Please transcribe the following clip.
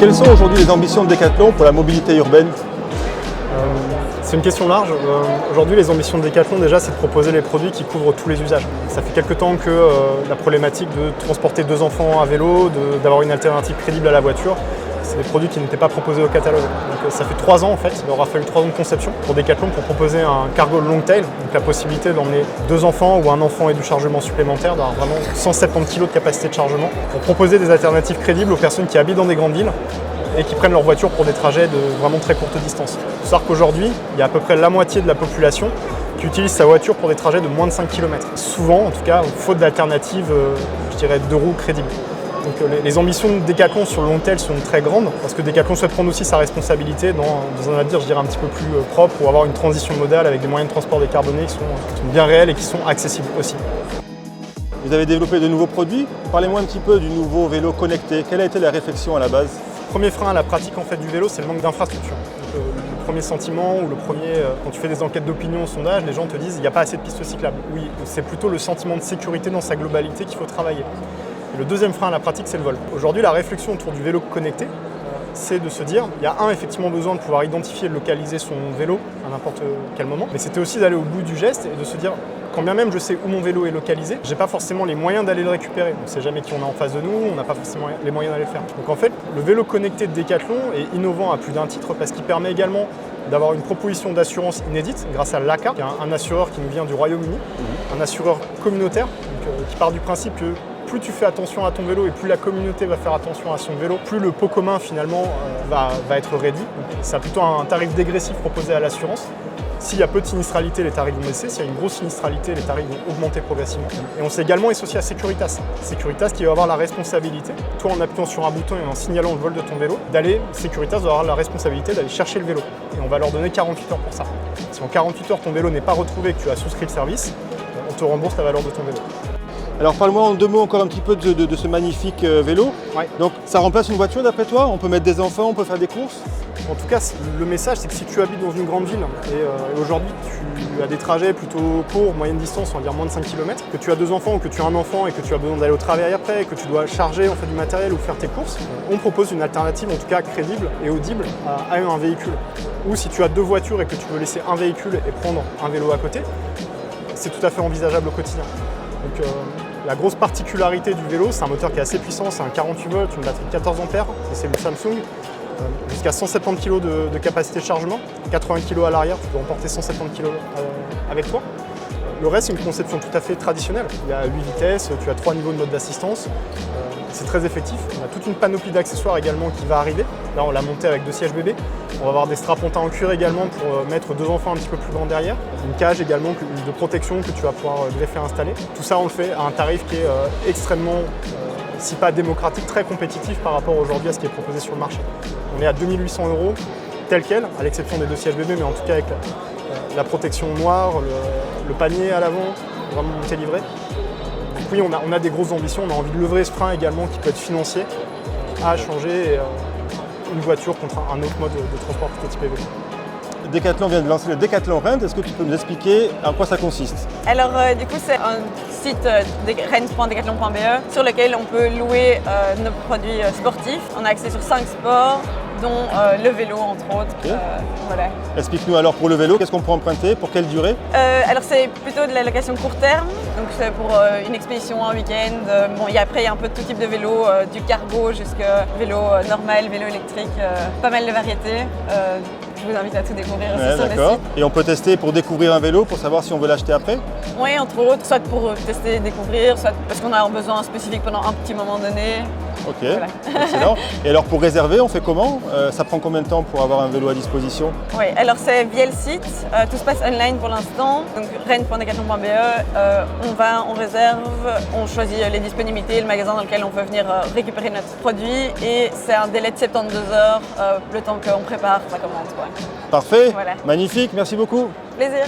Quelles sont aujourd'hui les ambitions de Decathlon pour la mobilité urbaine? C'est une question large. Aujourd'hui, les ambitions de Decathlon, déjà, c'est de proposer les produits qui couvrent tous les usages. Ça fait quelques temps que la problématique de transporter 2 enfants à vélo, d'avoir une alternative crédible à la voiture, c'est des produits qui n'étaient pas proposés au catalogue. Donc ça fait 3 ans en fait, il aura fallu 3 ans de conception pour Decathlon pour proposer un cargo long tail, donc la possibilité d'emmener 2 enfants ou un enfant et du chargement supplémentaire, d'avoir vraiment 170 kg de capacité de chargement, pour proposer des alternatives crédibles aux personnes qui habitent dans des grandes villes et qui prennent leur voiture pour des trajets de vraiment très courte distance. Il faut savoir qu'aujourd'hui, il y a à peu près la moitié de la population qui utilise sa voiture pour des trajets de moins de 5 km. Souvent, en tout cas, faute d'alternatives, je dirais, de roues crédibles. Donc les ambitions de Decathlon sur le long tail sont très grandes parce que Decathlon souhaite prendre aussi sa responsabilité dans un avenir, je dirais, un petit peu plus propre pour avoir une transition modale avec des moyens de transport décarbonés qui sont bien réels et qui sont accessibles aussi. Vous avez développé de nouveaux produits. Parlez-moi un petit peu du nouveau vélo connecté. Quelle a été la réflexion à la base? Le premier frein à la pratique en fait, du vélo, c'est le manque d'infrastructure. Le premier sentiment ou le premier, quand tu fais des enquêtes d'opinion, sondage, les gens te disent qu'il n'y a pas assez de pistes cyclables. Oui, c'est plutôt le sentiment de sécurité dans sa globalité qu'il faut travailler. Et le deuxième frein à la pratique, c'est le vol. Aujourd'hui, la réflexion autour du vélo connecté, c'est de se dire, il y a effectivement besoin de pouvoir identifier et localiser son vélo à n'importe quel moment, mais c'était aussi d'aller au bout du geste et de se dire, quand bien même je sais où mon vélo est localisé, j'ai pas forcément les moyens d'aller le récupérer. On ne sait jamais qui on a en face de nous, on n'a pas forcément les moyens d'aller le faire. Donc en fait, le vélo connecté de Decathlon est innovant à plus d'un titre parce qu'il permet également d'avoir une proposition d'assurance inédite grâce à l'ACA, qui est un assureur qui nous vient du Royaume-Uni, un assureur communautaire qui part du principe que plus tu fais attention à ton vélo et plus la communauté va faire attention à son vélo, plus le pot commun finalement va être réduit. C'est plutôt un tarif dégressif proposé à l'assurance. S'il y a peu de sinistralité, les tarifs vont baisser. S'il y a une grosse sinistralité, les tarifs vont augmenter progressivement. Et on s'est également associé à Securitas. Securitas qui va avoir la responsabilité, toi en appuyant sur un bouton et en signalant le vol de ton vélo, Securitas va avoir la responsabilité d'aller chercher le vélo. Et on va leur donner 48 heures pour ça. Si en 48 heures ton vélo n'est pas retrouvé et que tu as souscrit le service, on te rembourse la valeur de ton vélo. Alors parle-moi en 2 mots encore un petit peu de ce magnifique vélo. Ouais. Donc ça remplace une voiture d'après toi? On peut mettre des enfants, on peut faire des courses? En tout cas, le message, c'est que si tu habites dans une grande ville et aujourd'hui tu as des trajets plutôt courts, moyenne distance, on va dire moins de 5 km, que tu as 2 enfants ou que tu as un enfant et que tu as besoin d'aller au travail après, et que tu dois charger en fait, du matériel ou faire tes courses, on propose une alternative en tout cas crédible et audible à un véhicule. Ou si tu as 2 voitures et que tu veux laisser un véhicule et prendre un vélo à côté, c'est tout à fait envisageable au quotidien. Donc, la grosse particularité du vélo, c'est un moteur qui est assez puissant, c'est un 48 volts, une batterie de 14 ampères, et c'est le Samsung. Jusqu'à 170 kg de capacité de chargement, 80 kg à l'arrière, tu peux emporter 170 kg avec toi. Le reste, c'est une conception tout à fait traditionnelle. Il y a 8 vitesses, tu as 3 niveaux de mode d'assistance. C'est très effectif. On a toute une panoplie d'accessoires également qui va arriver. Là, on l'a monté avec 2 sièges bébés. On va avoir des strapontins en cuir également pour mettre 2 enfants un petit peu plus grands derrière. Une cage également de protection que tu vas pouvoir greffer et installer. Tout ça, on le fait à un tarif qui est extrêmement, si pas démocratique, très compétitif par rapport aujourd'hui à ce qui est proposé sur le marché. On est à 2 800 € tel quel, à l'exception des 2 sièges bébés, mais en tout cas avec la protection noire, le panier à l'avant, vraiment monté livré. Donc oui, on a des grosses ambitions, on a envie de lever ce frein également qui peut être financier à changer une voiture contre un autre mode de transport plutôt type vélo. Decathlon vient de lancer le Decathlon Rent. Est-ce que tu peux nous expliquer en quoi ça consiste? Alors du coup c'est un site rent.decathlon.be sur lequel on peut louer nos produits sportifs. On a accès sur 5 sports, dont le vélo entre autres. Okay. Voilà. Explique-nous alors pour le vélo, qu'est-ce qu'on peut emprunter, pour quelle durée? Alors c'est plutôt de la location court terme, donc c'est pour une expédition, un week-end. Après il y a un peu de tout type de vélo, du cargo jusqu'à vélo normal, vélo électrique, pas mal de variétés. Je vous invite à tout découvrir aussi sur le site. Et on peut tester pour découvrir un vélo, pour savoir si on veut l'acheter après? Oui, entre autres, soit pour tester, découvrir, soit parce qu'on a un besoin spécifique pendant un petit moment donné. Ok, voilà. Excellent. Et alors pour réserver, on fait comment? Ça prend combien de temps pour avoir un vélo à disposition? Oui, alors c'est via le site, tout se passe online pour l'instant, donc rent.decathlon.be, on réserve, on choisit les disponibilités, le magasin dans lequel on veut venir récupérer notre produit et c'est un délai de 72 heures, le temps qu'on prépare sa commande. Quoi. Parfait, voilà. Magnifique, merci beaucoup. Plaisir.